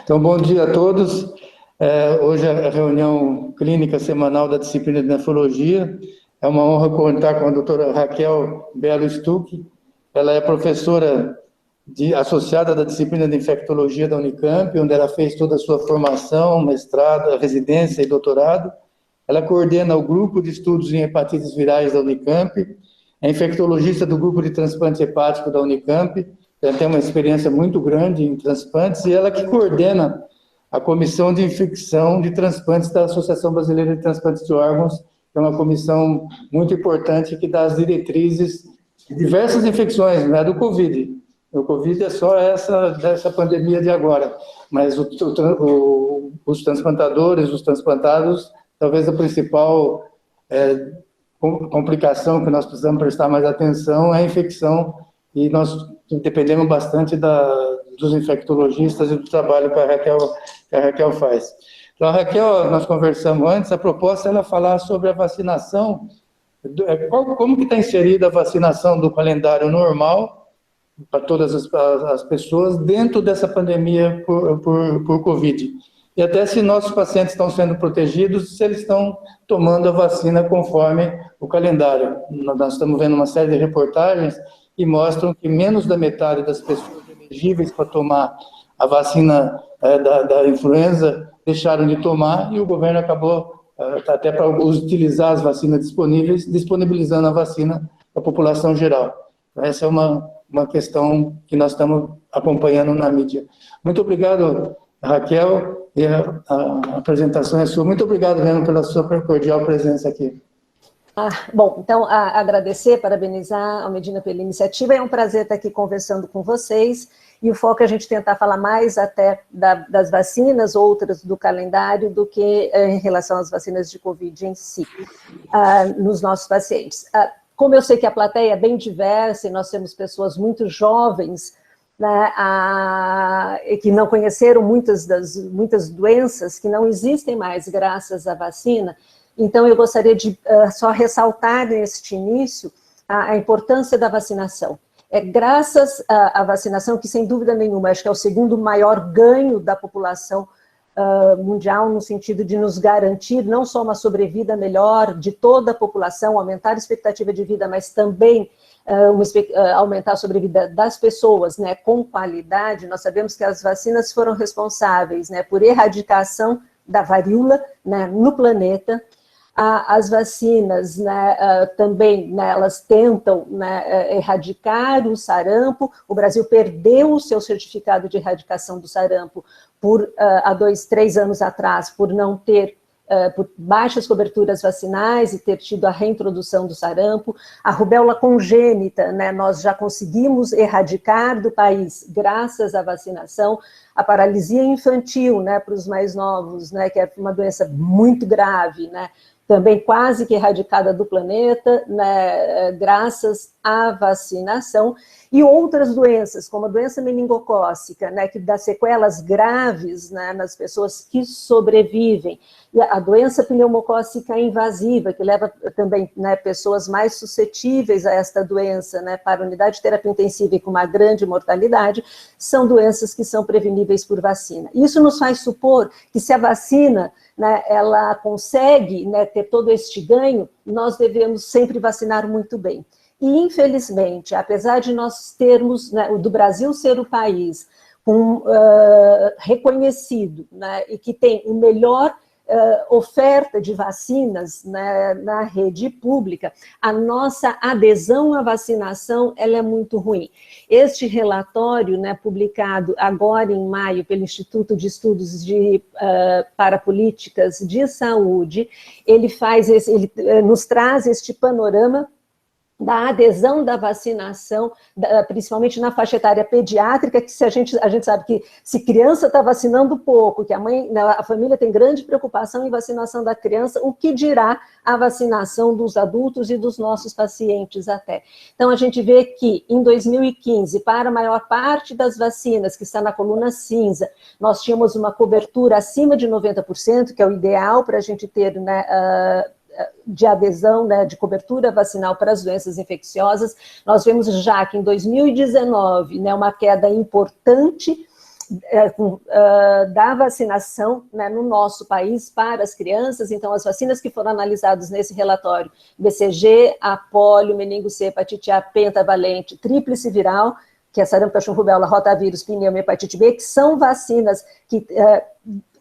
Então, bom dia a todos. Hoje é a reunião clínica semanal da disciplina de nefrologia. É uma honra contar com a doutora Raquel Belo Stuck. Ela é professora associada da disciplina de infectologia da Unicamp, onde ela fez toda a sua formação, mestrado, residência e doutorado. Ela coordena o grupo de estudos em hepatites virais da Unicamp, é infectologista do grupo de transplante hepático da Unicamp. Ela tem uma experiência muito grande em transplantes e ela que coordena a Comissão de Infecção de Transplantes da Associação Brasileira de Transplantes de Órgãos, que é uma comissão muito importante que dá as diretrizes de diversas infecções, não é do Covid. O Covid é só dessa pandemia de agora, mas os transplantadores, os transplantados, talvez a principal complicação que nós precisamos prestar mais atenção é a infecção, e nós dependemos bastante dos infectologistas e do trabalho que a Raquel faz. Então, a Raquel, nós conversamos antes, a proposta é ela falar sobre a vacinação, como que está inserida a vacinação do calendário normal para todas as pessoas dentro dessa pandemia por Covid. E até se nossos pacientes estão sendo protegidos, se eles estão tomando a vacina conforme o calendário. Nós estamos vendo uma série de reportagens que mostram que menos da metade das pessoas elegíveis para tomar a vacina da influenza deixaram de tomar, e o governo acabou, até para utilizar as vacinas disponíveis, disponibilizando a vacina para a população geral. Essa é uma questão que nós estamos acompanhando na mídia. Muito obrigado, Raquel, e a apresentação é sua. Muito obrigado mesmo pela sua cordial presença aqui. Bom, então, agradecer, parabenizar a Medina pela iniciativa. É um prazer estar aqui conversando com vocês, e o foco é a gente tentar falar mais até das vacinas, outras do calendário, do que em relação às vacinas de Covid em si, nos nossos pacientes. Como eu sei que a plateia é bem diversa, e nós temos pessoas muito jovens, né, que não conheceram muitas doenças que não existem mais graças à vacina. Então, eu gostaria de só ressaltar neste início a importância da vacinação. É graças à vacinação que, sem dúvida nenhuma, acho que é o segundo maior ganho da população mundial, no sentido de nos garantir não só uma sobrevida melhor de toda a população, aumentar a expectativa de vida, mas também aumentar a sobrevida das pessoas, né, com qualidade. Nós sabemos que as vacinas foram responsáveis, né, por erradicação da varíola, né, no planeta. As vacinas, né, também, né, elas tentam, né, erradicar o sarampo. O Brasil perdeu o seu certificado de erradicação do sarampo há 2, 3 anos atrás, por não ter, por baixas coberturas vacinais e ter tido a reintrodução do sarampo. A rubéola congênita, né, nós já conseguimos erradicar do país graças à vacinação. A paralisia infantil, né, para os mais novos, né, que é uma doença muito grave, né, também quase que erradicada do planeta, né, graças à vacinação, e outras doenças, como a doença meningocócica, né, que dá sequelas graves, né, nas pessoas que sobrevivem, e a doença pneumocócica invasiva, que leva também, né, pessoas mais suscetíveis a esta doença, né, para a unidade de terapia intensiva e com uma grande mortalidade, são doenças que são preveníveis por vacina. Isso nos faz supor que, se a vacina, né, ela consegue, né, ter todo este ganho, nós devemos sempre vacinar muito bem. E, infelizmente, apesar de nós termos, né, do Brasil ser o país reconhecido, né, e que tem o melhor oferta de vacinas, né, na rede pública, a nossa adesão à vacinação ela é muito ruim. Este relatório, né, publicado agora em maio pelo Instituto de Estudos para Políticas de Saúde, ele nos traz este panorama da adesão da vacinação, principalmente na faixa etária pediátrica, que a gente sabe que se criança está vacinando pouco, que a família tem grande preocupação em vacinação da criança, o que dirá a vacinação dos adultos e dos nossos pacientes até. Então, a gente vê que, em 2015, para a maior parte das vacinas, que está na coluna cinza, nós tínhamos uma cobertura acima de 90%, que é o ideal para a gente ter, né, de adesão, né, de cobertura vacinal para as doenças infecciosas. Nós vemos já que em 2019, né, uma queda importante da vacinação, né, no nosso país para as crianças. Então, as vacinas que foram analisadas nesse relatório, BCG, a polio, meningo C, hepatite A, pentavalente, tríplice viral, que é sarampo, cachumba, rubéola, rotavírus, pneumo e hepatite B, que são vacinas que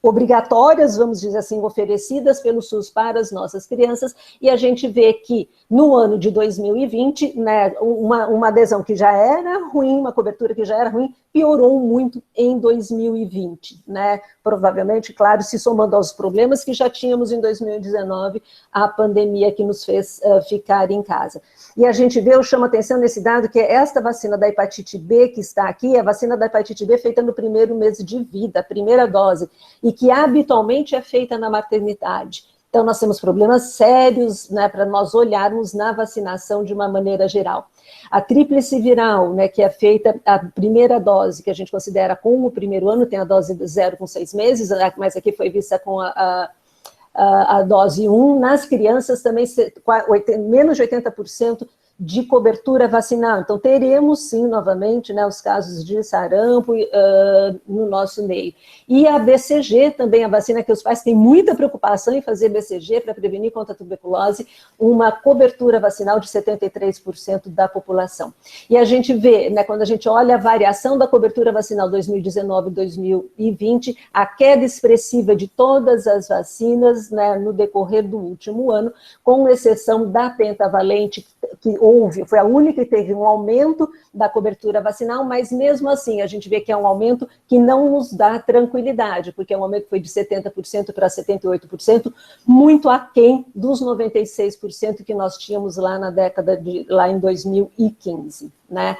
obrigatórias, vamos dizer assim, oferecidas pelo SUS para as nossas crianças, e a gente vê que no ano de 2020, né, uma adesão que já era ruim, uma cobertura que já era ruim, piorou muito em 2020, né? Provavelmente, claro, se somando aos problemas que já tínhamos em 2019, a pandemia que nos fez ficar em casa. E a gente vê, eu chamo atenção nesse dado, que esta vacina da hepatite B que está aqui, a vacina da hepatite B feita no primeiro mês de vida, a primeira dose, e que habitualmente é feita na maternidade. Então, nós temos problemas sérios, né, para nós olharmos na vacinação de uma maneira geral. A tríplice viral, né, que é feita a primeira dose, que a gente considera com o primeiro ano, tem a dose 0 com 6 meses, mas aqui foi vista com a dose 1, nas crianças também menos de 80% de cobertura vacinal. Então, teremos, sim, novamente, né, os casos de sarampo no nosso meio. E a BCG também, a vacina que os pais têm muita preocupação em fazer BCG para prevenir contra a tuberculose, uma cobertura vacinal de 73% da população. E a gente vê, né, quando a gente olha a variação da cobertura vacinal 2019 e 2020, a queda expressiva de todas as vacinas, né, no decorrer do último ano, com exceção da pentavalente, que foi a única que teve um aumento da cobertura vacinal, mas mesmo assim a gente vê que é um aumento que não nos dá tranquilidade, porque é um aumento que foi de 70% para 78%, muito aquém dos 96% que nós tínhamos lá na lá em 2015. Né?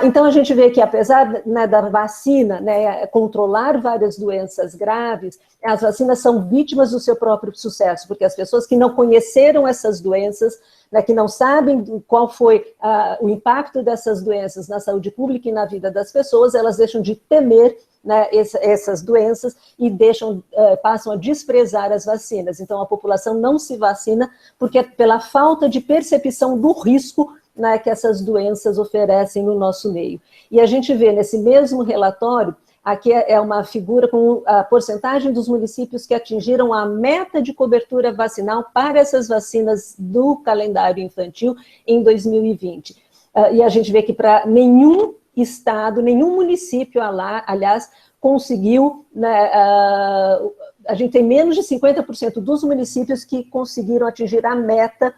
Então a gente vê que apesar, né, da vacina, né, controlar várias doenças graves, as vacinas são vítimas do seu próprio sucesso, porque as pessoas que não conheceram essas doenças, né, que não sabem qual foi o impacto dessas doenças na saúde pública e na vida das pessoas, elas deixam de temer, né, essas doenças e passam a desprezar as vacinas. Então a população não se vacina porque pela falta de percepção do risco, né, que essas doenças oferecem no nosso meio. E a gente vê nesse mesmo relatório, aqui é uma figura com a porcentagem dos municípios que atingiram a meta de cobertura vacinal para essas vacinas do calendário infantil em 2020. E a gente vê que para nenhum estado, nenhum município, aliás, conseguiu, né, a gente tem menos de 50% dos municípios que conseguiram atingir a meta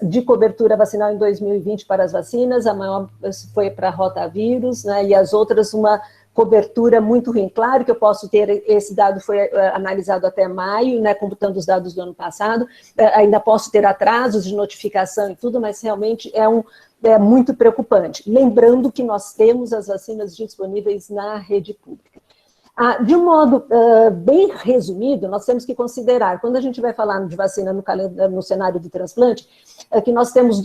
de cobertura vacinal em 2020 para as vacinas, a maior foi para rotavírus, né, e as outras uma cobertura muito ruim. Claro que eu posso ter, esse dado foi analisado até maio, né, computando os dados do ano passado, ainda posso ter atrasos de notificação e tudo, mas realmente é muito preocupante. Lembrando que nós temos as vacinas disponíveis na rede pública. De um modo bem resumido, nós temos que considerar, quando a gente vai falar de vacina no cenário do transplante, que nós temos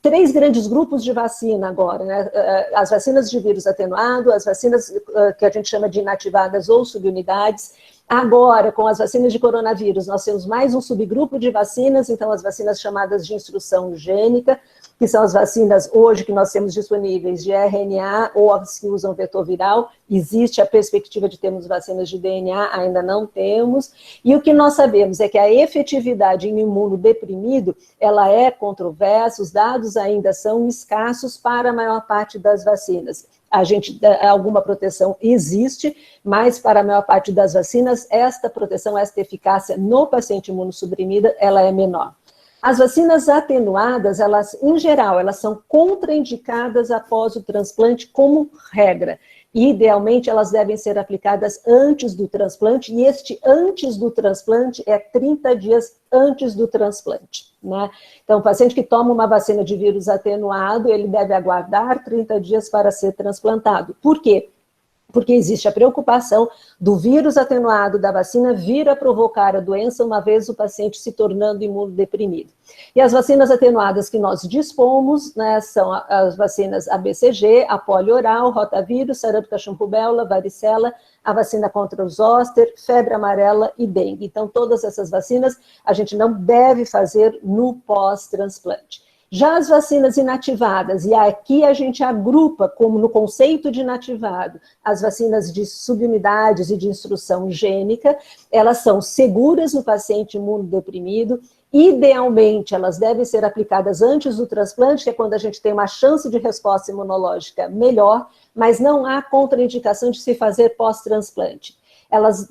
3 grandes grupos de vacina agora, né? As vacinas de vírus atenuado, as vacinas que a gente chama de inativadas ou subunidades. Agora, com as vacinas de coronavírus, nós temos mais um subgrupo de vacinas, então as vacinas chamadas de instrução gênica, que são as vacinas hoje que nós temos disponíveis de RNA ou as que usam vetor viral. Existe a perspectiva de termos vacinas de DNA, ainda não temos. E o que nós sabemos é que a efetividade em imunodeprimido, ela é controversa, os dados ainda são escassos para a maior parte das vacinas. Alguma proteção existe, mas para a maior parte das vacinas, esta proteção, esta eficácia no paciente imunossuprimida, ela é menor. As vacinas atenuadas, elas, em geral, elas são contraindicadas após o transplante como regra. E, idealmente, elas devem ser aplicadas antes do transplante, e este antes do transplante é 30 dias antes do transplante, né? Então, o paciente que toma uma vacina de vírus atenuado, ele deve aguardar 30 dias para ser transplantado. Por quê? Porque existe a preocupação do vírus atenuado da vacina vir a provocar a doença uma vez o paciente se tornando imunodeprimido. E as vacinas atenuadas que nós dispomos, né, são as vacinas ABCG, a polio oral, rotavírus, sarampo, cachumba, rubéola, varicela, a vacina contra o zoster, febre amarela e dengue. Então, todas essas vacinas a gente não deve fazer no pós-transplante. Já as vacinas inativadas, e aqui a gente agrupa, como no conceito de inativado, as vacinas de subunidades e de instrução gênica, elas são seguras no paciente imunodeprimido. Idealmente, elas devem ser aplicadas antes do transplante, que é quando a gente tem uma chance de resposta imunológica melhor, mas não há contraindicação de se fazer pós-transplante.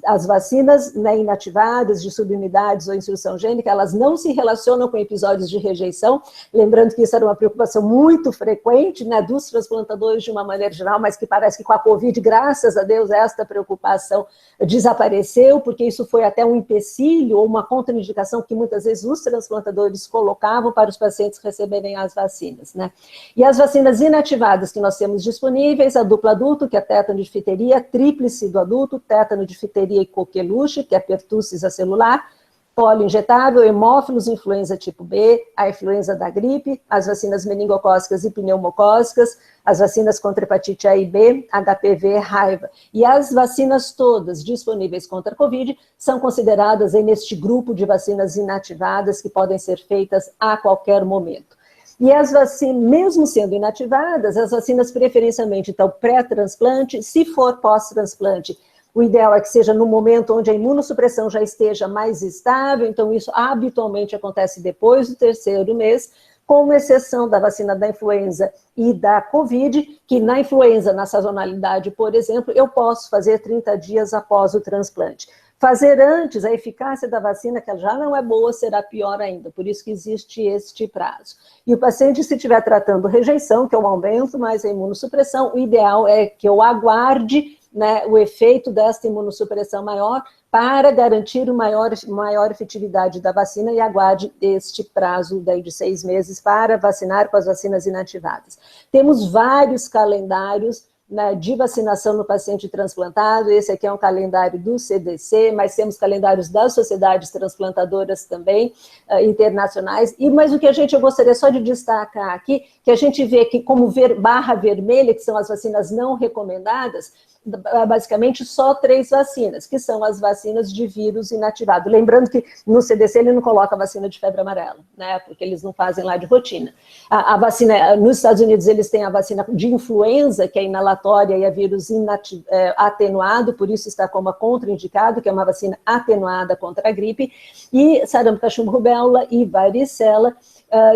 As vacinas, né, inativadas, de subunidades ou instrução gênica, elas não se relacionam com episódios de rejeição, lembrando que isso era uma preocupação muito frequente, né, dos transplantadores de uma maneira geral, mas que parece que com a Covid, graças a Deus, esta preocupação desapareceu, porque isso foi até um empecilho ou uma contraindicação que muitas vezes os transplantadores colocavam para os pacientes receberem as vacinas, né. E as vacinas inativadas que nós temos disponíveis, a dupla adulto, que é tétano de difteria, tríplice do adulto, tétano de difteria e coqueluche, que é pertussis acelular, polio injetável, hemófilos, influenza tipo B, a influenza da gripe, as vacinas meningocócicas e pneumocócicas, as vacinas contra hepatite A e B, HPV, raiva. E as vacinas todas disponíveis contra a Covid são consideradas neste grupo de vacinas inativadas que podem ser feitas a qualquer momento. E as vacinas, mesmo sendo inativadas, as vacinas preferencialmente, então, pré-transplante, se for pós-transplante, o ideal é que seja no momento onde a imunossupressão já esteja mais estável, então isso habitualmente acontece depois do 3º mês, com exceção da vacina da influenza e da Covid, que na influenza, na sazonalidade, por exemplo, eu posso fazer 30 dias após o transplante. Fazer antes, a eficácia da vacina, que já não é boa, será pior ainda, por isso que existe este prazo. E o paciente, se estiver tratando rejeição, que eu aumento mais a imunossupressão, o ideal é que eu aguarde, né, o efeito desta imunossupressão maior para garantir maior efetividade da vacina e aguarde este prazo daí de 6 meses para vacinar com as vacinas inativadas. Temos vários calendários, né, de vacinação no paciente transplantado, esse aqui é um calendário do CDC, mas temos calendários das sociedades transplantadoras também, internacionais, mas o que eu gostaria só de destacar aqui, que a gente vê que como barra vermelha, que são as vacinas não recomendadas, basicamente só 3 vacinas, que são as vacinas de vírus inativado. Lembrando que no CDC ele não coloca a vacina de febre amarela, né, porque eles não fazem lá de rotina. A vacina, nos Estados Unidos eles têm a vacina de influenza, que é inalatória e é vírus atenuado, por isso está como contraindicado, que é uma vacina atenuada contra a gripe, e sarampo, cachumbo, rubéola e varicela,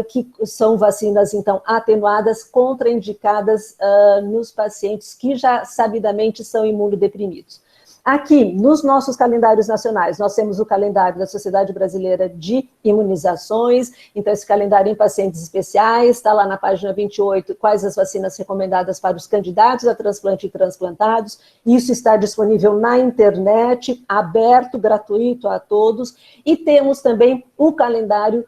que são vacinas, então, atenuadas, contraindicadas nos pacientes que já sabidamente são imunodeprimidos. Aqui, nos nossos calendários nacionais, nós temos o calendário da Sociedade Brasileira de Imunizações, então esse calendário em pacientes especiais, está lá na página 28, quais as vacinas recomendadas para os candidatos a transplante e transplantados, isso está disponível na internet, aberto, gratuito a todos, e temos também o calendário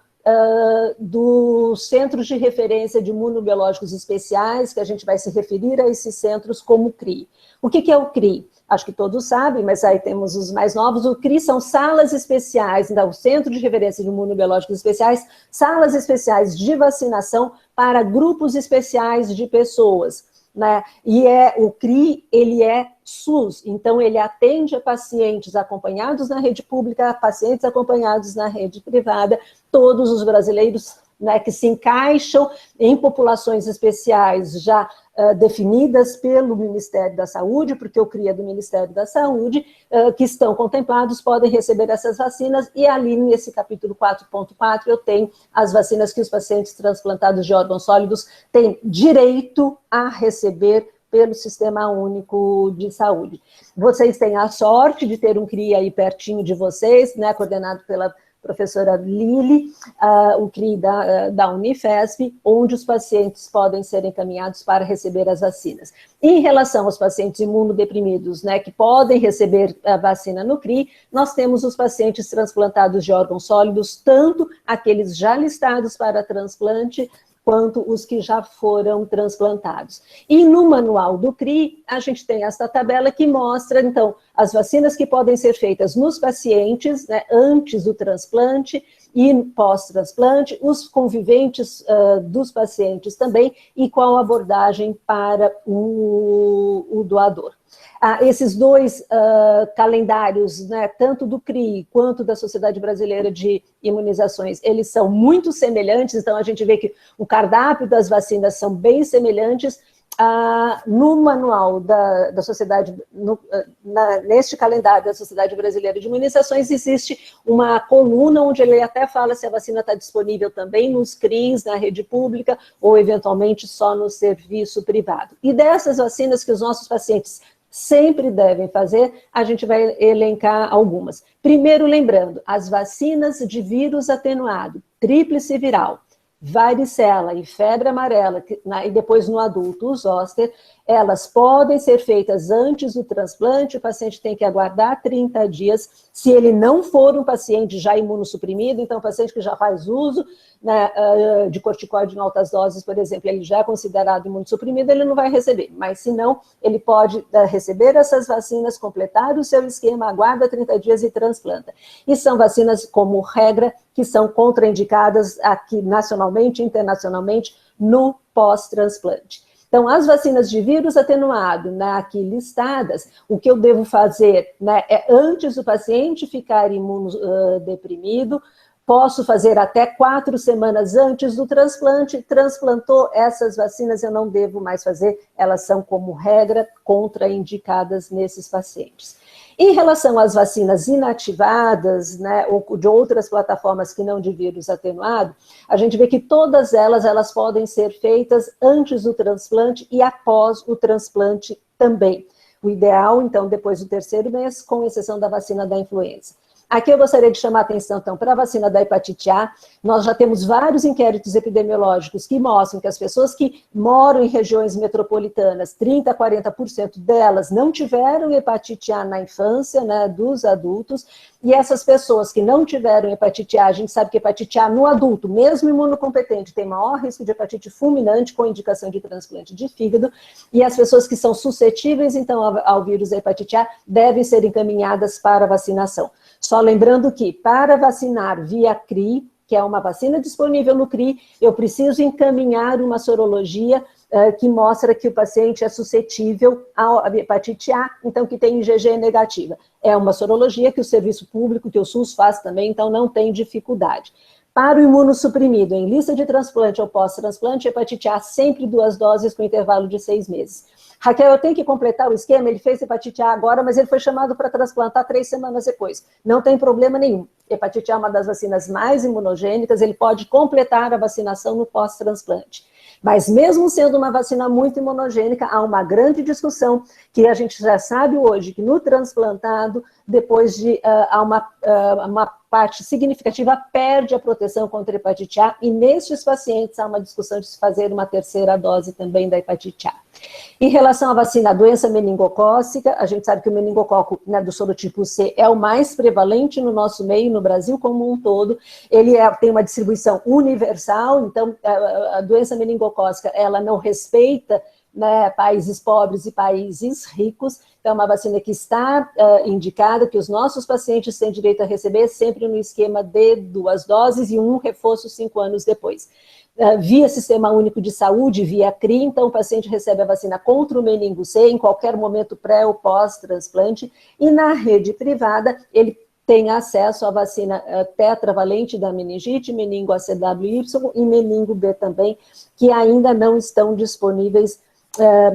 dos Centros de Referência de Imunobiológicos Especiais, que a gente vai se referir a esses centros como CRI. O que é o CRI? Acho que todos sabem, mas aí temos os mais novos. O CRI são salas especiais, então, o Centro de Referência de Imunobiológicos Especiais, salas especiais de vacinação para grupos especiais de pessoas, né? E o CRI, ele é SUS, então ele atende a pacientes acompanhados na rede pública, pacientes acompanhados na rede privada, todos os brasileiros, né, que se encaixam em populações especiais já definidas pelo Ministério da Saúde, porque eu crio do Ministério da Saúde, que estão contemplados, podem receber essas vacinas, e ali nesse capítulo 4.4 eu tenho as vacinas que os pacientes transplantados de órgãos sólidos têm direito a receber pelo Sistema Único de Saúde. Vocês têm a sorte de ter um CRI aí pertinho de vocês, né, coordenado pela professora Lili, o CRI da Unifesp, onde os pacientes podem ser encaminhados para receber as vacinas. Em relação aos pacientes imunodeprimidos, né, que podem receber a vacina no CRI, nós temos os pacientes transplantados de órgãos sólidos, tanto aqueles já listados para transplante, quanto os que já foram transplantados. E no manual do CRI, a gente tem essa tabela que mostra, então, as vacinas que podem ser feitas nos pacientes, né, antes do transplante e pós-transplante, os conviventes dos pacientes também, e qual abordagem para o doador. Esses dois calendários, né, tanto do CRI quanto da Sociedade Brasileira de Imunizações, eles são muito semelhantes, então a gente vê que o cardápio das vacinas são bem semelhantes. No manual da Sociedade, neste calendário da Sociedade Brasileira de Imunizações, existe uma coluna onde ele até fala se a vacina está disponível também nos CRIs, na rede pública, ou eventualmente só no serviço privado. E dessas vacinas que os nossos pacientes sempre devem fazer, a gente vai elencar algumas. Primeiro, lembrando, as vacinas de vírus atenuado, tríplice viral, varicela e febre amarela, e depois no adulto, o zoster, elas podem ser feitas antes do transplante, o paciente tem que aguardar 30 dias, se ele não for um paciente já imunossuprimido, então o paciente que já faz uso, né, de corticoide em altas doses, por exemplo, ele já é considerado imunossuprimido, ele não vai receber, mas se não, ele pode receber essas vacinas, completar o seu esquema, aguarda 30 dias e transplanta. E são vacinas, como regra, que são contraindicadas aqui nacionalmente e internacionalmente no pós-transplante. Então, as vacinas de vírus atenuado, né, aqui listadas, o que eu devo fazer, né, é antes do paciente ficar imunodeprimido, posso fazer até 4 semanas antes do transplante, transplantou essas vacinas, eu não devo mais fazer, elas são, como regra, contraindicadas nesses pacientes. Em relação às vacinas inativadas, né, ou de outras plataformas que não de vírus atenuado, a gente vê que todas elas podem ser feitas antes do transplante e após o transplante também. O ideal, então, depois do 3º mês, com exceção da vacina da influenza. Aqui eu gostaria de chamar a atenção, então, para a vacina da hepatite A. Nós já temos vários inquéritos epidemiológicos que mostram que as pessoas que moram em regiões metropolitanas, 30% a 40% delas não tiveram hepatite A na infância, né, dos adultos, e essas pessoas que não tiveram hepatite A, a gente sabe que hepatite A no adulto, mesmo imunocompetente, tem maior risco de hepatite fulminante com indicação de transplante de fígado, e as pessoas que são suscetíveis, então, ao vírus da hepatite A, devem ser encaminhadas para vacinação. Só lembrando que, para vacinar via CRI, que é uma vacina disponível no CRI, eu preciso encaminhar uma sorologia que mostra que o paciente é suscetível à hepatite A, então que tem IgG negativa. É uma sorologia que o serviço público, que o SUS faz também, então não tem dificuldade. Para o imunossuprimido, em lista de transplante ou pós-transplante, hepatite A sempre 2 doses com intervalo de 6 meses. Raquel, eu tenho que completar o esquema, ele fez hepatite A agora, mas ele foi chamado para transplantar 3 semanas depois. Não tem problema nenhum. Hepatite A é uma das vacinas mais imunogênicas, ele pode completar a vacinação no pós-transplante. Mas mesmo sendo uma vacina muito imunogênica, há uma grande discussão que a gente já sabe hoje, que no transplantado, depois de uma parte significativa, perde a proteção contra a hepatite A, e nestes pacientes há uma discussão de se fazer uma 3ª dose também da hepatite A. Em relação à vacina, a doença meningocócica, a gente sabe que o meningococo, né, do sorotipo C é o mais prevalente no nosso meio, no Brasil como um todo. Ele tem uma distribuição universal, então a doença meningocócica, ela não respeita, né, países pobres e países ricos. Então, é uma vacina que está indicada, que os nossos pacientes têm direito a receber, sempre no esquema de 2 doses e um reforço 5 anos depois. Via Sistema Único de Saúde, via CRI, então o paciente recebe a vacina contra o meningo C em qualquer momento pré ou pós-transplante, e na rede privada ele tem acesso à vacina tetravalente da meningite, meningo ACWY e meningo B também, que ainda não estão disponíveis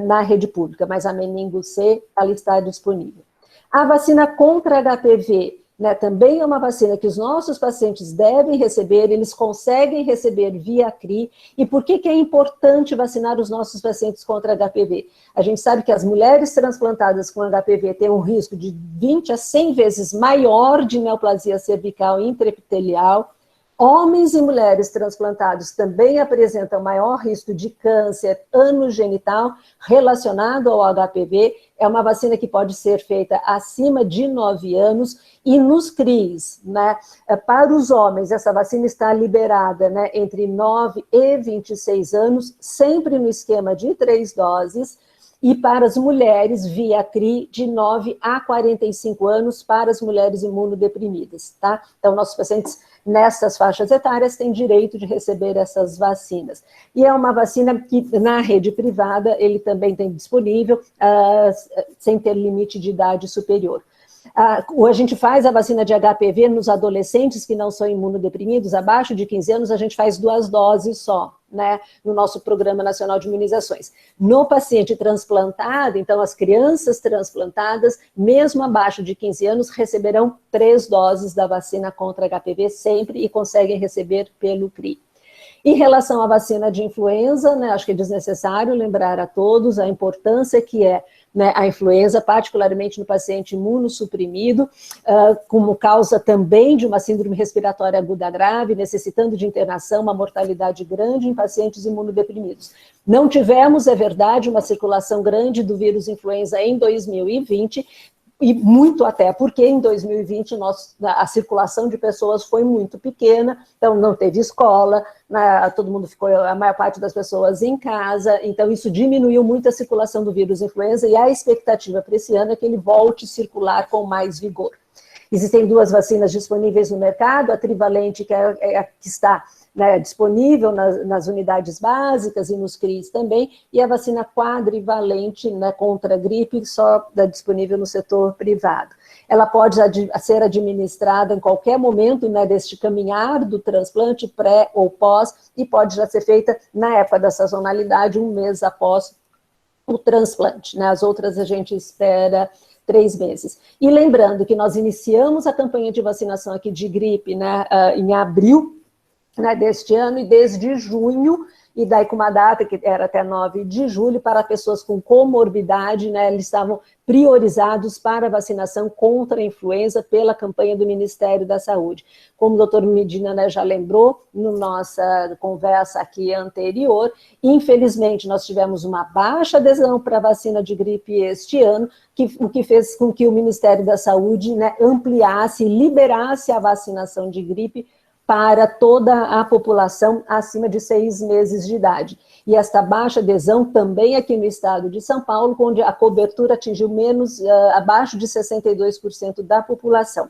na rede pública, mas a meningo C ela está disponível. A vacina contra HPV, né, também é uma vacina que os nossos pacientes devem receber, eles conseguem receber via CRI. E por que é importante vacinar os nossos pacientes contra HPV? A gente sabe que as mulheres transplantadas com HPV têm um risco de 20 a 100 vezes maior de neoplasia cervical e intraepitelial. Homens e mulheres transplantados também apresentam maior risco de câncer anogenital relacionado ao HPV. É uma vacina que pode ser feita acima de 9 anos. E nos CRIs, né, para os homens, essa vacina está liberada, né, entre 9 e 26 anos, sempre no esquema de 3 doses. e para as mulheres, via CRI, de 9 a 45 anos, para as mulheres imunodeprimidas, tá? Então, nossos pacientes nessas faixas etárias têm direito de receber essas vacinas. E é uma vacina que, na rede privada, ele também tem disponível, sem ter limite de idade superior. A gente faz a vacina de HPV nos adolescentes que não são imunodeprimidos, abaixo de 15 anos, a gente faz 2 doses só, né, no nosso Programa Nacional de Imunizações. No paciente transplantado, então as crianças transplantadas, mesmo abaixo de 15 anos, receberão 3 doses da vacina contra HPV sempre e conseguem receber pelo CRI. Em relação à vacina de influenza, né, acho que é desnecessário lembrar a todos a importância que é, né, a influenza, particularmente no paciente imunossuprimido, como causa também de uma síndrome respiratória aguda grave, necessitando de internação, uma mortalidade grande em pacientes imunodeprimidos. Não tivemos, é verdade, uma circulação grande do vírus influenza em 2020, e muito até porque em 2020 a circulação de pessoas foi muito pequena, então não teve escola, todo mundo ficou, a maior parte das pessoas em casa, então isso diminuiu muito a circulação do vírus influenza e a expectativa para esse ano é que ele volte a circular com mais vigor. Existem 2 vacinas disponíveis no mercado, a trivalente, que é a que está, né, disponível nas unidades básicas e nos CRIs também, e a vacina quadrivalente, né, contra a gripe, só disponível no setor privado. Ela pode ser administrada em qualquer momento, né, deste caminhar do transplante, pré ou pós, e pode já ser feita na época da sazonalidade, 1 mês após o transplante, né? As outras a gente espera 3 meses. E lembrando que nós iniciamos a campanha de vacinação aqui de gripe, né, em abril, né, deste ano, e desde junho, e daí com uma data que era até 9 de julho, para pessoas com comorbidade, né, eles estavam priorizados para vacinação contra a influenza pela campanha do Ministério da Saúde. Como o doutor Medina, né, já lembrou, na nossa conversa aqui anterior, infelizmente nós tivemos uma baixa adesão para a vacina de gripe este ano, o que fez com que o Ministério da Saúde, né, ampliasse, liberasse a vacinação de gripe para toda a população acima de 6 meses de idade. E esta baixa adesão também aqui no estado de São Paulo, onde a cobertura atingiu abaixo de 62% da população.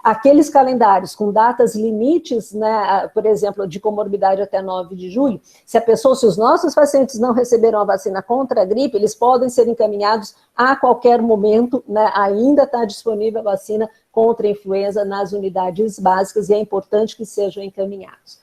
Aqueles calendários com datas limites, né, por exemplo, de comorbidade até 9 de julho, se os nossos pacientes não receberam a vacina contra a gripe, eles podem ser encaminhados a qualquer momento, né, ainda está disponível a vacina contra a influenza nas unidades básicas e é importante que sejam encaminhados.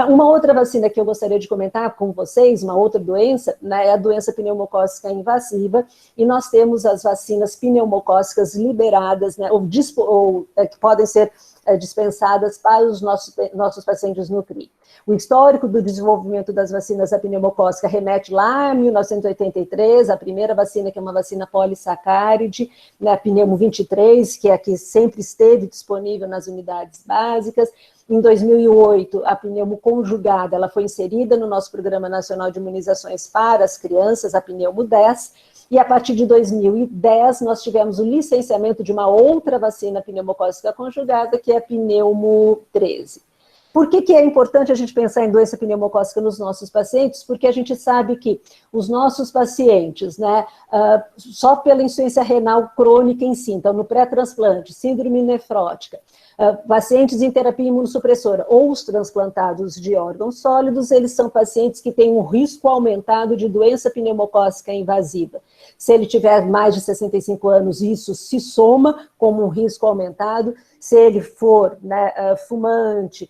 Uma outra vacina que eu gostaria de comentar com vocês, uma outra doença, né, é a doença pneumocócica invasiva, e nós temos as vacinas pneumocócicas liberadas, né, que podem ser dispensadas para os nossos pacientes no CRI. O histórico do desenvolvimento das vacinas da pneumocócica remete lá a 1983, a primeira vacina, que é uma vacina polissacáride, né, a Pneumo 23, que é a que sempre esteve disponível nas unidades básicas. Em 2008, a pneumo conjugada, ela foi inserida no nosso Programa Nacional de Imunizações para as crianças, a Pneumo 10, e a partir de 2010 nós tivemos o licenciamento de uma outra vacina pneumocócica conjugada, que é a Pneumo 13. Por que é importante a gente pensar em doença pneumocócica nos nossos pacientes? Porque a gente sabe que os nossos pacientes, né, só pela insuficiência renal crônica em si, então no pré-transplante, síndrome nefrótica, pacientes em terapia imunossupressora ou os transplantados de órgãos sólidos, eles são pacientes que têm um risco aumentado de doença pneumocócica invasiva. Se ele tiver mais de 65 anos, isso se soma como um risco aumentado. Se ele for, né, fumante,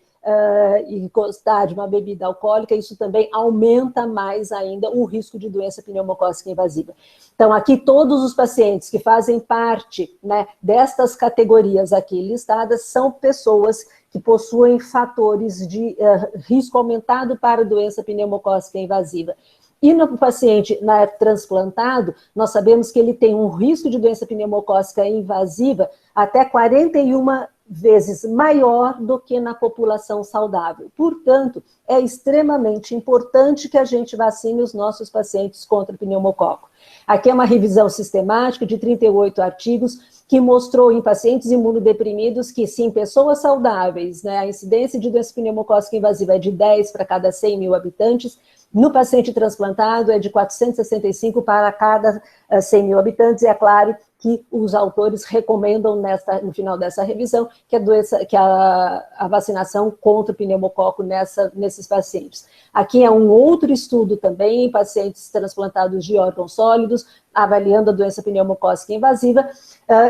e gostar de uma bebida alcoólica, isso também aumenta mais ainda o risco de doença pneumocócica invasiva. Então, aqui todos os pacientes que fazem parte, né, destas categorias aqui listadas são pessoas que possuem fatores de risco aumentado para doença pneumocócica invasiva. E no paciente transplantado, nós sabemos que ele tem um risco de doença pneumocócica invasiva até 41 vezes maior do que na população saudável. Portanto, é extremamente importante que a gente vacine os nossos pacientes contra o pneumococo. Aqui é uma revisão sistemática de 38 artigos que mostrou em pacientes imunodeprimidos que, sim, pessoas saudáveis, né, a incidência de doença pneumocócica invasiva é de 10 para cada 100 mil habitantes, No paciente transplantado é de 465 para cada 100 mil habitantes, e é claro que os autores recomendam no final dessa revisão que a vacinação contra o pneumococo nesses pacientes. Aqui é um outro estudo também em pacientes transplantados de órgãos sólidos, avaliando a doença pneumocócica invasiva,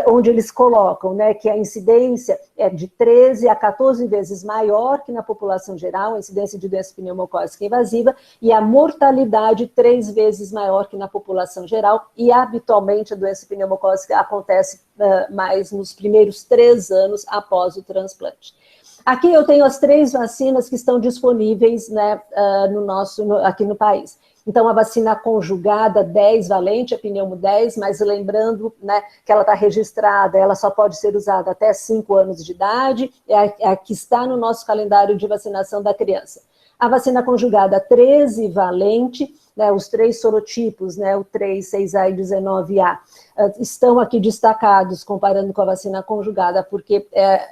onde eles colocam, né, que a incidência é de 13 a 14 vezes maior que na população geral, a incidência de doença pneumocócica invasiva, e a mortalidade 3 vezes maior que na população geral, e habitualmente a doença pneumocócica acontece mais nos primeiros 3 anos após o transplante. Aqui eu tenho as 3 vacinas que estão disponíveis, né, aqui no país. Então, a vacina conjugada 10 valente, a pneumo 10, mas lembrando, né, que ela está registrada, ela só pode ser usada até 5 anos de idade, é a que está no nosso calendário de vacinação da criança. A vacina conjugada 13 valente, né, os 3 sorotipos, né, o 3, 6A e 19A, estão aqui destacados comparando com a vacina conjugada, porque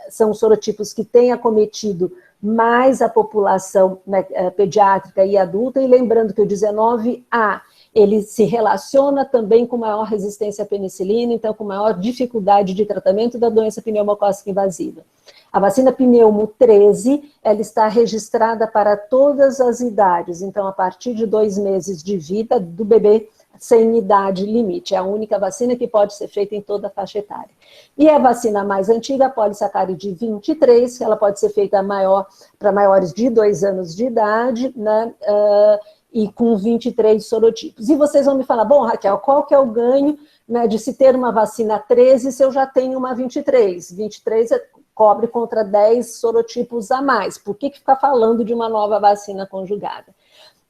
são sorotipos que têm acometido mais a população, né, pediátrica e adulta, e lembrando que o 19A, ele se relaciona também com maior resistência à penicilina, então com maior dificuldade de tratamento da doença pneumocócica invasiva. A vacina pneumo 13, ela está registrada para todas as idades, então a partir de 2 meses de vida do bebê, sem idade limite, é a única vacina que pode ser feita em toda a faixa etária. E a vacina mais antiga, a polissacáride 23, ela pode ser feita para maiores de 2 anos de idade, né, e com 23 sorotipos. E vocês vão me falar, bom, Raquel, qual que é o ganho, né, de se ter uma vacina 13 se eu já tenho uma 23? 23 cobre contra 10 sorotipos a mais. Por que ficar falando de uma nova vacina conjugada?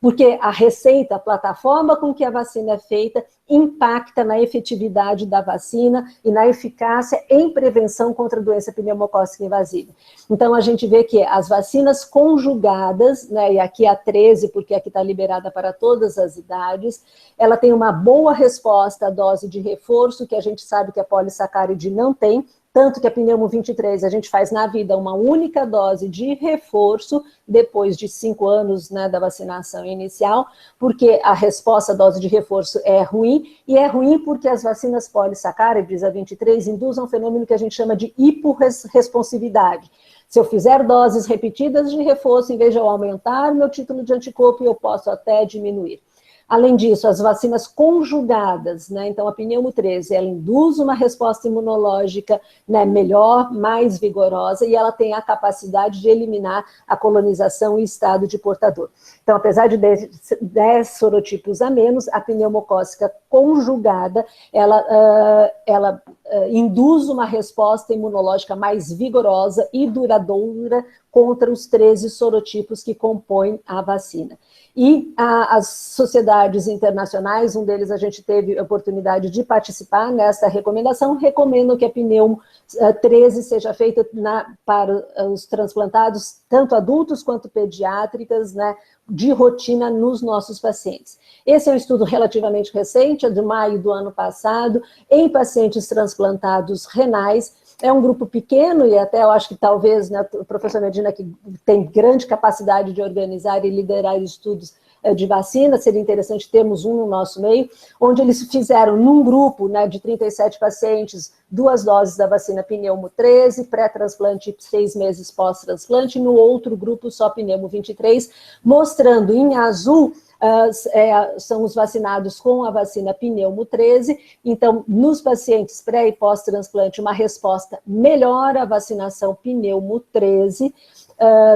Porque a receita, a plataforma com que a vacina é feita, impacta na efetividade da vacina e na eficácia em prevenção contra a doença pneumocócica invasiva. Então, a gente vê que as vacinas conjugadas, né, e aqui a 13, porque aqui está liberada para todas as idades, ela tem uma boa resposta à dose de reforço, que a gente sabe que a polissacáride não tem, tanto que a pneumo 23 a gente faz na vida uma única dose de reforço, depois de 5 anos, né, da vacinação inicial, porque a resposta à dose de reforço é ruim, e é ruim porque as vacinas polissacárides, a 23, induzem um fenômeno que a gente chama de hiporresponsividade. Se eu fizer doses repetidas de reforço, em vez de eu aumentar meu título de anticorpo, eu posso até diminuir. Além disso, as vacinas conjugadas, né, então a pneumo 13, ela induz uma resposta imunológica, né, melhor, mais vigorosa, e ela tem a capacidade de eliminar a colonização e estado de portador. Então, apesar de 10 sorotipos a menos, a pneumocócica conjugada, ela induz uma resposta imunológica mais vigorosa e duradoura contra os 13 sorotipos que compõem a vacina. E as sociedades internacionais, um deles a gente teve a oportunidade de participar nessa recomendação, recomendam que a pneumo 13 seja feita para os transplantados, tanto adultos quanto pediátricas, né, de rotina nos nossos pacientes. Esse é um estudo relativamente recente, é de maio do ano passado, em pacientes transplantados renais. É um grupo pequeno, e até eu acho que talvez, né, o professor Medina, que tem grande capacidade de organizar e liderar estudos de vacina, seria interessante termos um no nosso meio, onde eles fizeram num grupo, né, de 37 pacientes, 2 doses da vacina pneumo 13, pré-transplante 6 meses pós-transplante, e no outro grupo só pneumo 23, mostrando em azul são os vacinados com a vacina pneumo 13, então nos pacientes pré e pós-transplante uma resposta melhor à vacinação pneumo 13,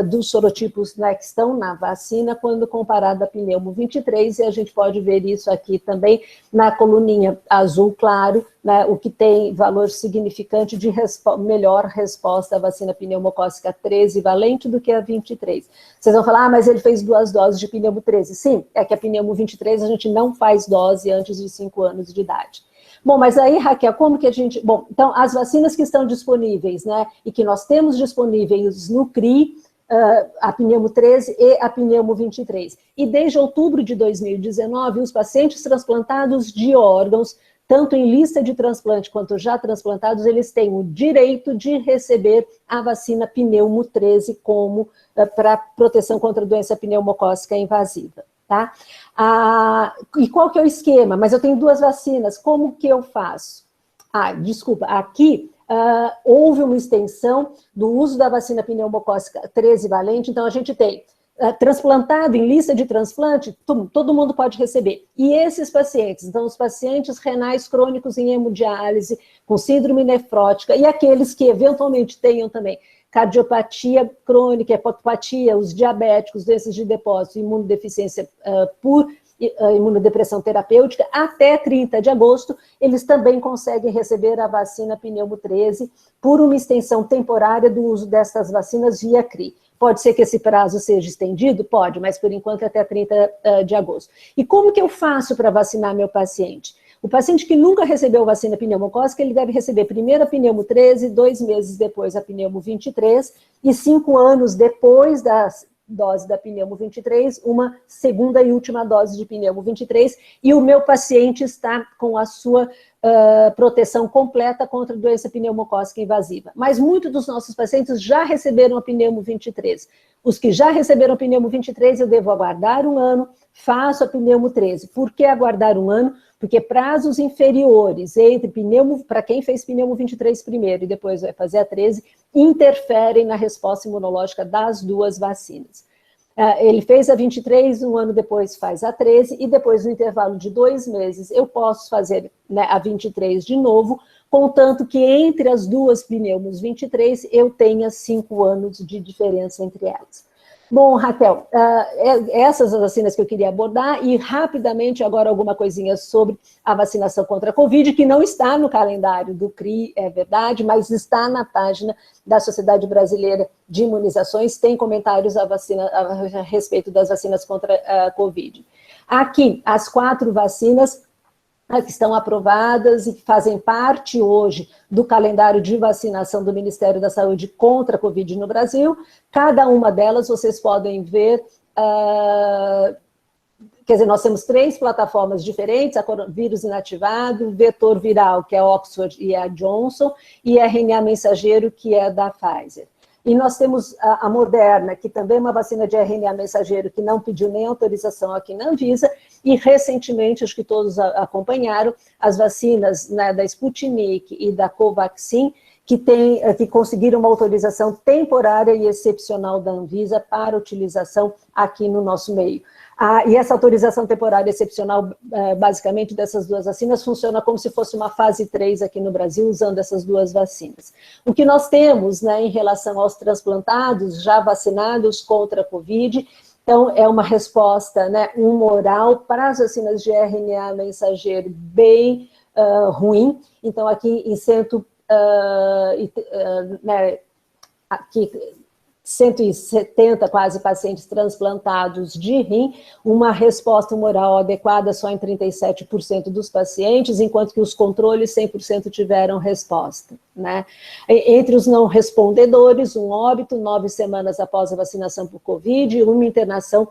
dos sorotipos, né, que estão na vacina, quando comparado a pneumo 23, e a gente pode ver isso aqui também na coluninha azul claro, né, o que tem valor significante de melhor resposta à vacina pneumocócica 13 valente do que a 23. Vocês vão falar, mas ele fez 2 doses de pneumo 13. Sim, é que a pneumo 23 a gente não faz dose antes de 5 anos de idade. Bom, mas aí, Raquel, como que a gente... Bom, então, as vacinas que estão disponíveis, né, e que nós temos disponíveis no CRI, a pneumo 13 e a pneumo 23. E desde outubro de 2019, os pacientes transplantados de órgãos, tanto em lista de transplante quanto já transplantados, eles têm o direito de receber a vacina pneumo 13 como para proteção contra a doença pneumocócica invasiva. tá? E qual que é o esquema? Mas eu tenho 2 vacinas, como que eu faço? Desculpa, aqui houve uma extensão do uso da vacina pneumocócica 13 valente, então a gente tem transplantado em lista de transplante, todo mundo pode receber. E esses pacientes, então os pacientes renais crônicos em hemodiálise, com síndrome nefrótica, e aqueles que eventualmente tenham também cardiopatia crônica, hepatopatia, os diabéticos, doenças de depósito, imunodeficiência por imunodepressão terapêutica, até 30 de agosto, eles também conseguem receber a vacina Pneumo 13 por uma extensão temporária do uso dessas vacinas via CRI. Pode ser que esse prazo seja estendido? Pode, mas por enquanto é até 30 de agosto. E como que eu faço para vacinar meu paciente? O paciente que nunca recebeu vacina pneumocócica, ele deve receber primeiro a Pneumo 13, 2 meses depois a Pneumo 23 e 5 anos depois da dose da Pneumo 23, uma segunda e última dose de Pneumo 23, e o meu paciente está com a sua proteção completa contra a doença pneumocócica invasiva. Mas muitos dos nossos pacientes já receberam a Pneumo 23. Os que já receberam a Pneumo 23, eu devo aguardar 1 ano, faço a Pneumo 13. Por que aguardar 1 ano? Porque prazos inferiores entre Pneumo, para quem fez Pneumo 23 primeiro e depois vai fazer a 13, interferem na resposta imunológica das 2 vacinas. Ele fez a 23, 1 ano depois faz a 13, e depois, no intervalo de 2 meses, eu posso fazer, né, a 23 de novo, contanto que entre as 2 Pneumos 23 eu tenha 5 anos de diferença entre elas. Bom, Raquel, essas as vacinas que eu queria abordar, e rapidamente agora alguma coisinha sobre a vacinação contra a Covid, que não está no calendário do CRI, é verdade, mas está na página da Sociedade Brasileira de Imunizações, tem comentários a respeito das vacinas contra a Covid. Aqui, as 4 vacinas que estão aprovadas e que fazem parte hoje do calendário de vacinação do Ministério da Saúde contra a Covid no Brasil. Cada uma delas vocês podem ver, quer dizer, nós temos 3 plataformas diferentes, a vírus inativado, vetor viral, que é a Oxford e a Johnson, e RNA mensageiro, que é da Pfizer. E nós temos a Moderna, que também é uma vacina de RNA mensageiro, que não pediu nem autorização aqui na Anvisa, e recentemente, acho que todos acompanharam, as vacinas, né, da Sputnik e da Covaxin, que conseguiram uma autorização temporária e excepcional da Anvisa para utilização aqui no nosso meio. E essa autorização temporária excepcional, basicamente, dessas 2 vacinas, funciona como se fosse uma fase 3 aqui no Brasil, usando essas 2 vacinas. O que nós temos, né, em relação aos transplantados já vacinados contra a Covid, então, é uma resposta, né, humoral para as vacinas de RNA mensageiro bem ruim. Então, aqui em 170 quase pacientes transplantados de rim, uma resposta humoral adequada só em 37% dos pacientes, enquanto que os controles 100% tiveram resposta, né? Entre os não respondedores, um óbito 9 semanas após a vacinação por Covid e uma internação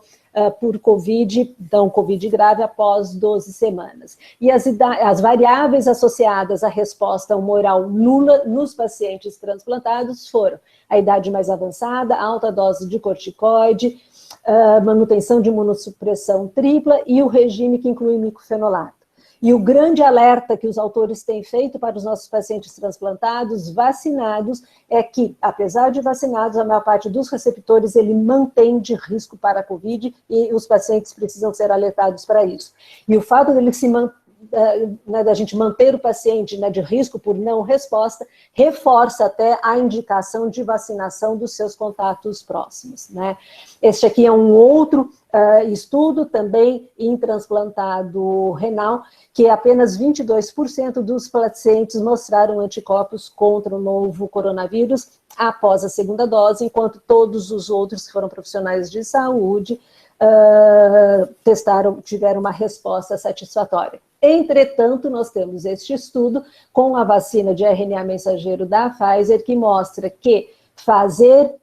por Covid, então Covid grave após 12 semanas. E as variáveis associadas à resposta humoral nula nos pacientes transplantados foram a idade mais avançada, alta dose de corticoide, manutenção de imunossupressão tripla e o regime que inclui micofenolato. E o grande alerta que os autores têm feito para os nossos pacientes transplantados, vacinados, é que, apesar de vacinados, a maior parte dos receptores, ele mantém de risco para a Covid e os pacientes precisam ser alertados para isso. E o fato dele da gente manter o paciente, né, de risco por não resposta, reforça até a indicação de vacinação dos seus contatos próximos, né? Este aqui é um outro estudo também em transplantado renal, que apenas 22% dos pacientes mostraram anticorpos contra o novo coronavírus após a segunda dose, enquanto todos os outros que foram profissionais de saúde tiveram uma resposta satisfatória. Entretanto, nós temos este estudo com a vacina de RNA mensageiro da Pfizer, que mostra que fazer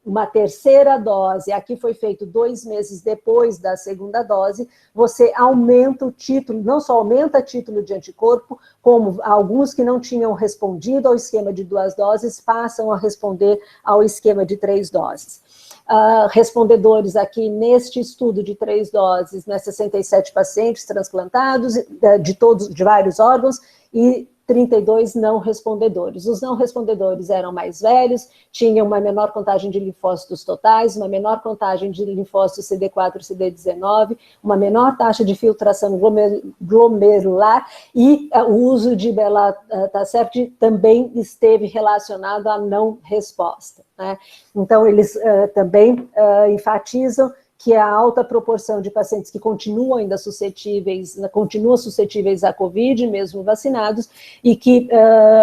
uma terceira dose, aqui foi feito 2 meses depois da segunda dose, você aumenta o título, não só aumenta o título de anticorpo, como alguns que não tinham respondido ao esquema de 2 doses, passam a responder ao esquema de 3 doses. Respondedores aqui neste estudo de 3 doses, 67 pacientes transplantados, de vários órgãos, e 32 não respondedores. Os não respondedores eram mais velhos, tinham uma menor contagem de linfócitos totais, uma menor contagem de linfócitos CD4 e CD19, uma menor taxa de filtração glomerular, e o uso de belatacept também esteve relacionado à não resposta, né? Então, eles também enfatizam que a alta proporção de pacientes que continuam ainda suscetíveis à Covid, mesmo vacinados, e que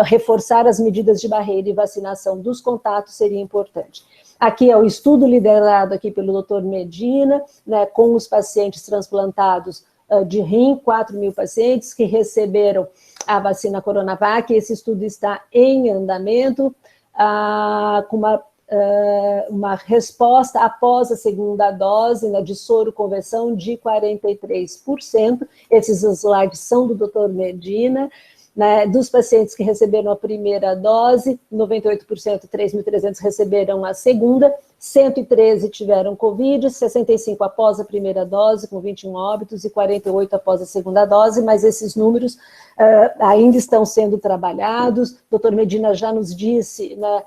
reforçar as medidas de barreira e vacinação dos contatos seria importante. Aqui é o estudo liderado aqui pelo Dr. Medina, né, com os pacientes transplantados de rim, 4.000 pacientes que receberam a vacina Coronavac. Esse estudo está em andamento, com uma resposta após a segunda dose, né, de soro conversão de 43%. Esses slides são do Dr. Medina, né, dos pacientes que receberam a primeira dose, 98%, 3.300 receberam a segunda, 113 tiveram Covid, 65 após a primeira dose, com 21 óbitos, e 48 após a segunda dose, mas esses números ainda estão sendo trabalhados. O Dr. Medina já nos disse, né,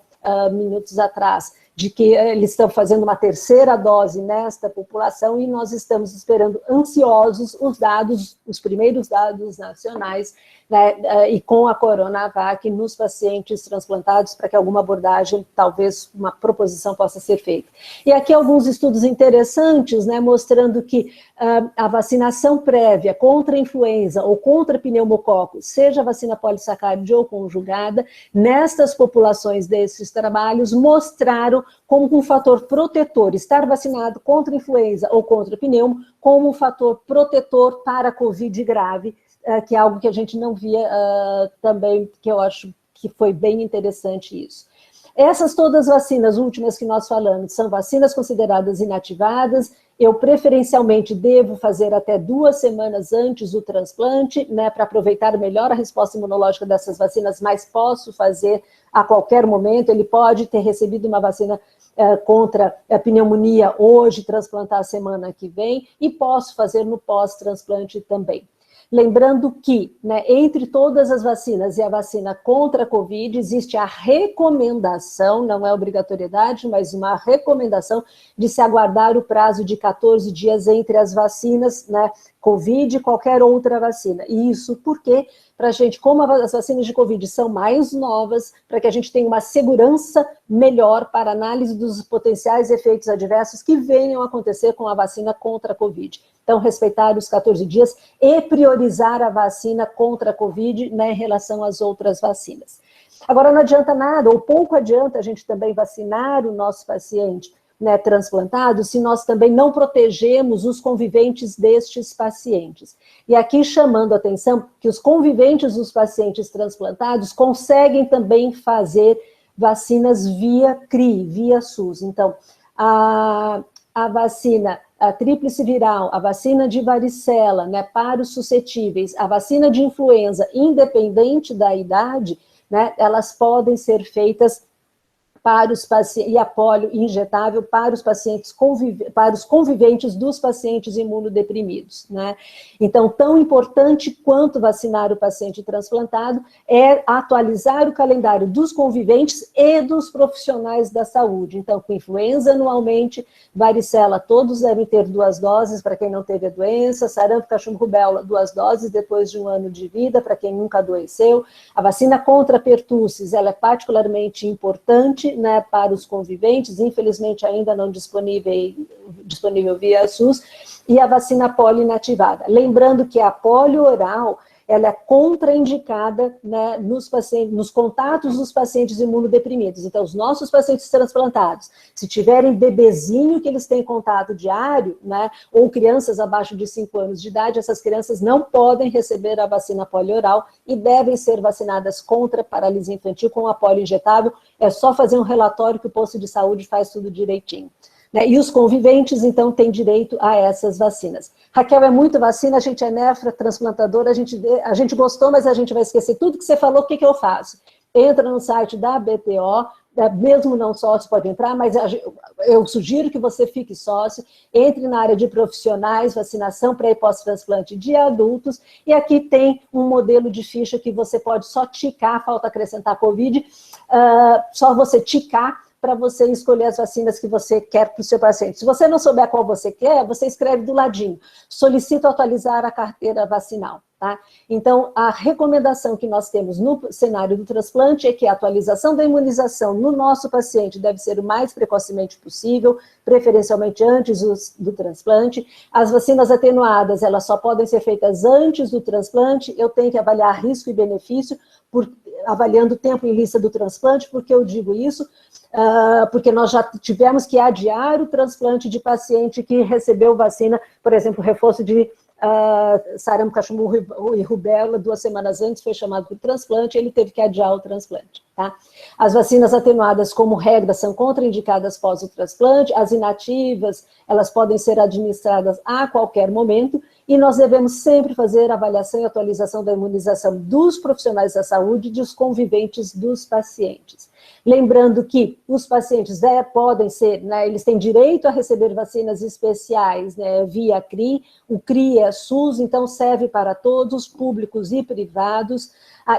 minutos atrás, de que eles estão fazendo uma terceira dose nesta população, e nós estamos esperando ansiosos os dados, os primeiros dados nacionais, né, e com a Coronavac nos pacientes transplantados, para que alguma abordagem, talvez uma proposição possa ser feita. E aqui alguns estudos interessantes, né, mostrando que a vacinação prévia contra a influenza ou contra pneumococo, seja vacina polissacáride ou conjugada, nestas populações desses trabalhos, mostraram como um fator protetor, estar vacinado contra influenza ou contra pneumo, como um fator protetor para a Covid grave, que é algo que a gente não via também, que eu acho que foi bem interessante isso. Essas todas as vacinas últimas que nós falamos são vacinas consideradas inativadas. Eu preferencialmente devo fazer até 2 semanas antes do transplante, né, para aproveitar melhor a resposta imunológica dessas vacinas, mas posso fazer a qualquer momento. Ele pode ter recebido uma vacina contra a pneumonia hoje, transplantar a semana que vem, e posso fazer no pós-transplante também. Lembrando que, né, entre todas as vacinas e a vacina contra a Covid, existe a recomendação, não é obrigatoriedade, mas uma recomendação de se aguardar o prazo de 14 dias entre as vacinas, né, Covid e qualquer outra vacina. E isso porque, para a gente, como as vacinas de Covid são mais novas, para que a gente tenha uma segurança melhor para análise dos potenciais efeitos adversos que venham a acontecer com a vacina contra a Covid. Então, respeitar os 14 dias e priorizar a vacina contra a Covid, né, em relação às outras vacinas. Agora, não adianta nada, ou pouco adianta a gente também vacinar o nosso paciente, né, transplantado, se nós também não protegemos os conviventes destes pacientes. E aqui chamando a atenção que os conviventes dos pacientes transplantados conseguem também fazer vacinas via CRI, via SUS. Então, a vacina, a tríplice viral, a vacina de varicela, né, para os suscetíveis, a vacina de influenza, independente da idade, né, elas podem ser feitas para os pacientes, e a polio injetável para os pacientes, para os conviventes dos pacientes imunodeprimidos, né? Então, tão importante quanto vacinar o paciente transplantado é atualizar o calendário dos conviventes e dos profissionais da saúde. Então, com influenza anualmente, varicela, todos devem ter 2 doses para quem não teve a doença, sarampo, cachumba, rubéola, 2 doses depois de 1 ano de vida, para quem nunca adoeceu. A vacina contra pertussis, ela é particularmente importante, né, para os conviventes, infelizmente ainda não disponível via SUS, e a vacina polio inativada. Lembrando que a polio oral, ela é contraindicada, né, nos contatos dos pacientes imunodeprimidos. Então, os nossos pacientes transplantados, se tiverem bebezinho que eles têm contato diário, né, ou crianças abaixo de 5 anos de idade, essas crianças não podem receber a vacina polioral e devem ser vacinadas contra paralisia infantil com a polio injetável. É só fazer um relatório que o posto de saúde faz tudo direitinho. Né? E os conviventes, então, têm direito a essas vacinas. Raquel, é muito vacina, a gente é nefra, transplantadora, a gente gostou, mas a gente vai esquecer tudo que você falou, o que eu faço? Entra no site da BTO, mesmo não sócio pode entrar, mas eu sugiro que você fique sócio, entre na área de profissionais, vacinação pré e pós-transplante de adultos, e aqui tem um modelo de ficha que você pode só ticar, falta acrescentar Covid, só você ticar, para você escolher as vacinas que você quer para o seu paciente. Se você não souber qual você quer, você escreve do ladinho. Solicito atualizar a carteira vacinal. Tá? Então, a recomendação que nós temos no cenário do transplante é que a atualização da imunização no nosso paciente deve ser o mais precocemente possível, preferencialmente antes do transplante. As vacinas atenuadas, elas só podem ser feitas antes do transplante. Eu tenho que avaliar risco e benefício, avaliando o tempo em lista do transplante. Por que eu digo isso? Porque nós já tivemos que adiar o transplante de paciente que recebeu vacina, por exemplo, reforço de sarampo, cachumba e rubéola, 2 semanas antes foi chamado para o transplante, ele teve que adiar o transplante. Tá? As vacinas atenuadas, como regra, são contraindicadas pós o transplante, as inativas, elas podem ser administradas a qualquer momento, e nós devemos sempre fazer avaliação e atualização da imunização dos profissionais da saúde e dos conviventes dos pacientes. Lembrando que os pacientes podem ser, né, eles têm direito a receber vacinas especiais, né, via CRI, o CRI é SUS, então serve para todos, públicos e privados,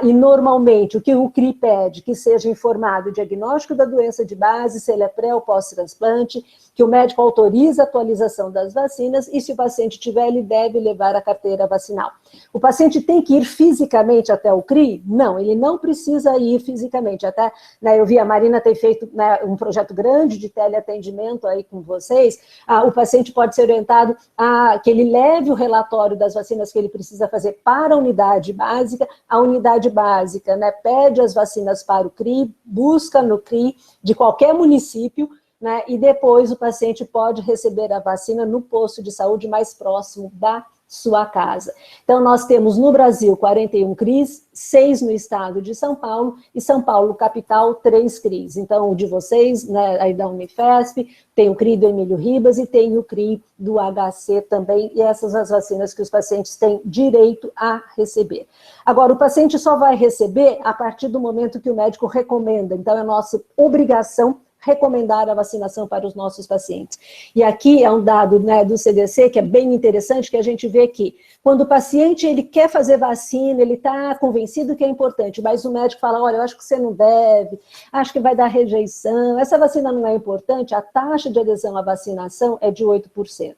e normalmente o que o CRI pede, que seja informado o diagnóstico da doença de base, se ele é pré ou pós-transplante, que o médico autoriza a atualização das vacinas, e se o paciente tiver, ele deve levar a carteira vacinal. O paciente tem que ir fisicamente até o CRI? Não, ele não precisa ir fisicamente. Até, né, eu vi a Marina ter feito, né, um projeto grande de teleatendimento aí com vocês. O paciente pode ser orientado a que ele leve o relatório das vacinas que ele precisa fazer para a unidade básica. A unidade básica, né, pede as vacinas para o CRI, busca no CRI de qualquer município, né, e depois o paciente pode receber a vacina no posto de saúde mais próximo da sua casa. Então, nós temos no Brasil 41 CRIs, 6 no estado de São Paulo, e São Paulo, capital, 3 CRIs. Então, o de vocês, né, aí da Unifesp, tem o CRI do Emílio Ribas e tem o CRI do HC também, e essas são as vacinas que os pacientes têm direito a receber. Agora, o paciente só vai receber a partir do momento que o médico recomenda, então é nossa obrigação recomendar a vacinação para os nossos pacientes. E aqui é um dado, né, do CDC que é bem interessante, que a gente vê que quando o paciente ele quer fazer vacina, ele está convencido que é importante, mas o médico fala, olha, eu acho que você não deve, acho que vai dar rejeição, essa vacina não é importante, a taxa de adesão à vacinação é de 8%.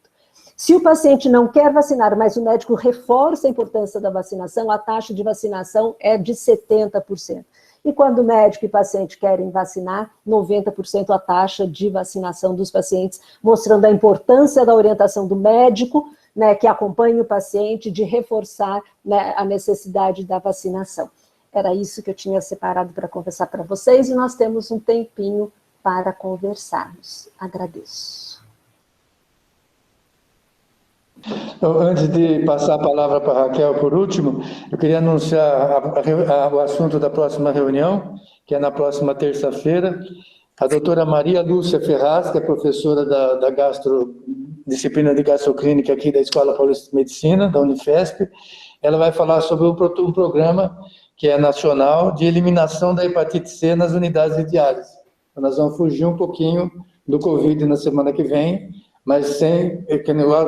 Se o paciente não quer vacinar, mas o médico reforça a importância da vacinação, a taxa de vacinação é de 70%. E quando o médico e paciente querem vacinar, 90% a taxa de vacinação dos pacientes, mostrando a importância da orientação do médico, né, que acompanha o paciente, de reforçar, né, a necessidade da vacinação. Era isso que eu tinha separado para conversar para vocês, e nós temos um tempinho para conversarmos. Agradeço. Antes de passar a palavra para a Raquel, por último, eu queria anunciar o assunto da próxima reunião, que é na próxima terça-feira. A doutora Maria Lúcia Ferraz, que é professora da disciplina de gastroclínica aqui da Escola Paulista de Medicina, da Unifesp, ela vai falar sobre um programa que é nacional de eliminação da hepatite C nas unidades de diálise. Então, nós vamos fugir um pouquinho do Covid na semana que vem, mas sem,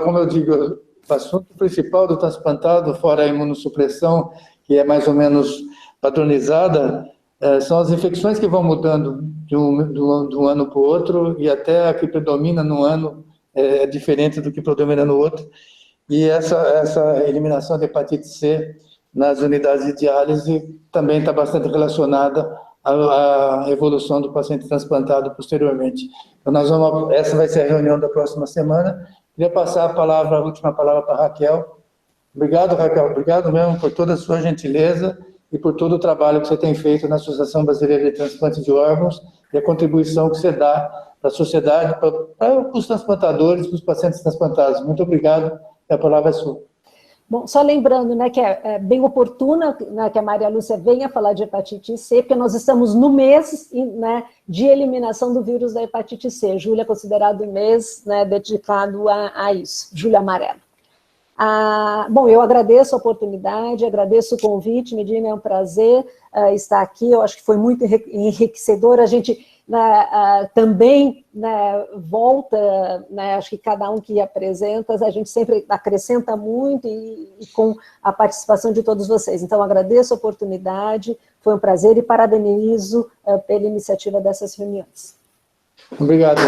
como eu digo, o assunto principal do transplantado, fora a imunossupressão, que é mais ou menos padronizada, são as infecções que vão mudando de um ano para o outro, e até a que predomina no ano é diferente do que predomina no outro. E essa eliminação da hepatite C nas unidades de diálise também está bastante relacionada à evolução do paciente transplantado posteriormente. Então, essa vai ser a reunião da próxima semana. Queria passar a última palavra para a Raquel, Obrigado, Raquel. Obrigado mesmo por toda a sua gentileza e por todo o trabalho que você tem feito na Associação Brasileira de Transplante de Órgãos e a contribuição que você dá para a sociedade, para os transplantadores, para os pacientes transplantados. Muito obrigado. A palavra é sua. Bom, só lembrando, né, que é bem oportuna, né, que a Maria Lúcia venha falar de hepatite C, porque nós estamos no mês, né, de eliminação do vírus da hepatite C. Julho é considerado um mês, né, dedicado a isso, Julho Amarelo. Bom, eu agradeço a oportunidade, agradeço o convite, Medina, é um prazer estar aqui, eu acho que foi muito enriquecedor, a gente também, né, volta, né, acho que cada um que apresenta, a gente sempre acrescenta muito e com a participação de todos vocês. Então, agradeço a oportunidade, foi um prazer e parabenizo pela iniciativa dessas reuniões. Obrigado.